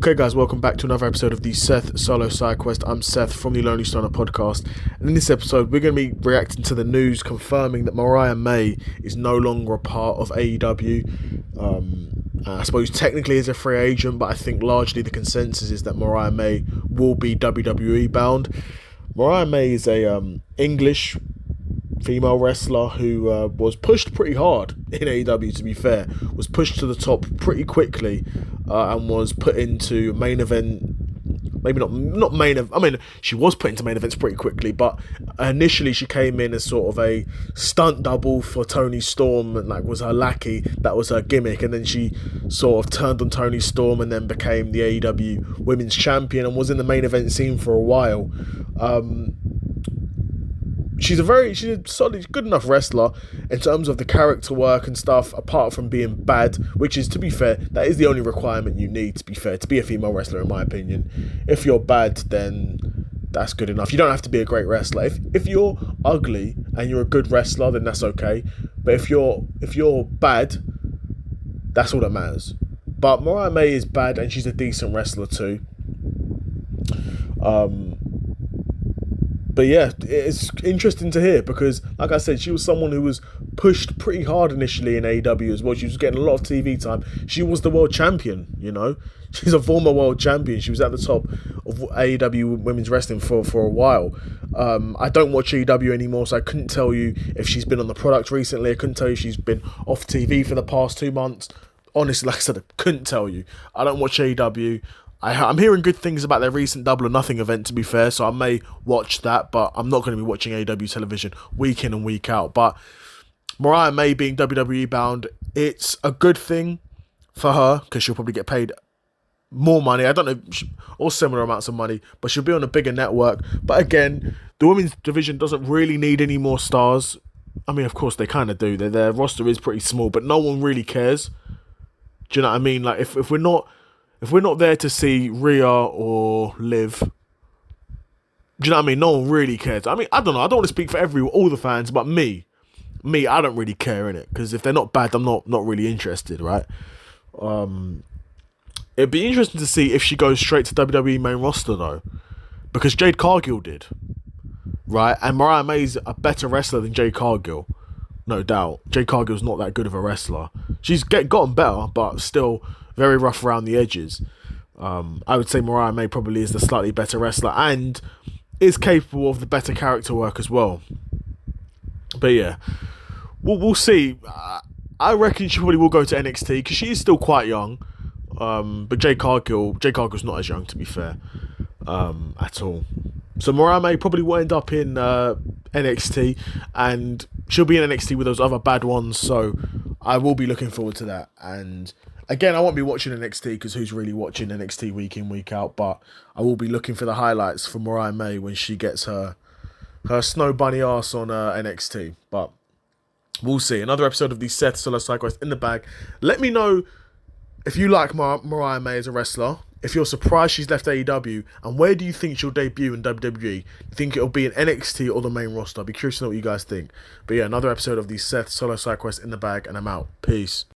Okay guys, welcome back to another episode of the Seth Solo Side Quest. I'm Seth from the Lonely Stoner podcast, and in this episode we're going to be reacting to the news confirming that Mariah May is no longer a part of AEW. I suppose technically as a free agent, but I think largely the consensus is that Mariah May will be WWE bound. Mariah May is a English female wrestler who was pushed pretty hard in AEW, to be fair, was pushed to the top pretty quickly and was put into main event, maybe not main event, I mean, she was put into main events pretty quickly, but initially she came in as sort of a stunt double for Toni Storm, and like was her lackey, that was her gimmick, and then she sort of turned on Toni Storm and then became the AEW Women's Champion and was in the main event scene for a while. She's a solid, good enough wrestler in terms of the character work and stuff, apart from being bad, which is, to be fair, that is the only requirement you need, to be fair, to be a female wrestler, in my opinion. If you're bad, then that's good enough. You don't have to be a great wrestler. If you're ugly and you're a good wrestler, then that's okay. But if you're bad, that's all that matters. But Mariah May is bad and she's a decent wrestler too. But yeah, it's interesting to hear because, like I said, she was someone who was pushed pretty hard initially in AEW as well. She was getting a lot of TV time. She was the world champion, you know. She's a former world champion. She was at the top of AEW women's wrestling for a while. I don't watch AEW anymore, so I couldn't tell you if she's been on the product recently. I couldn't tell you if she's been off TV for the past 2 months. Honestly, like I said, I couldn't tell you. I don't watch AEW. I'm hearing good things about their recent Double or Nothing event, to be fair, so I may watch that, but I'm not going to be watching AEW television week in and week out. But Mariah May being WWE bound, it's a good thing for her, because she'll probably get paid more money. I don't know, or similar amounts of money, but she'll be on a bigger network. But again, the women's division doesn't really need any more stars. I mean, of course, they kind of do. Their roster is pretty small, but no one really cares. Do you know what I mean? Like, if we're not there to see Rhea or Liv, do you know what I mean? No one really cares. I mean, I don't know. I don't want to speak for all the fans, but me, I don't really care, innit? Because if they're not bad, I'm not really interested, right? It'd be interesting to see if she goes straight to WWE main roster, though. Because Jade Cargill did, right? And Mariah May's a better wrestler than Jade Cargill, no doubt. Jade Cargill's not that good of a wrestler. She's gotten better, but still very rough around the edges. I would say Mariah May probably is the slightly better wrestler and is capable of the better character work as well. But yeah, we'll see. I reckon she probably will go to NXT because she is still quite young. But Jade Cargill's not as young, to be fair, at all. So Mariah May probably will end up in NXT, and she'll be in NXT with those other bad ones. So I will be looking forward to that. And again, I won't be watching NXT because who's really watching NXT week in, week out? But I will be looking for the highlights for Mariah May when she gets her snow bunny ass on NXT. But we'll see. Another episode of the Seth Solo Side Quest in the bag. Let me know if you like Mariah May as a wrestler, if you're surprised she's left AEW, and where do you think she'll debut in WWE? Do you think it'll be in NXT or the main roster? I'd be curious to know what you guys think. But yeah, another episode of the Seth Solo Side Quest in the bag, and I'm out. Peace.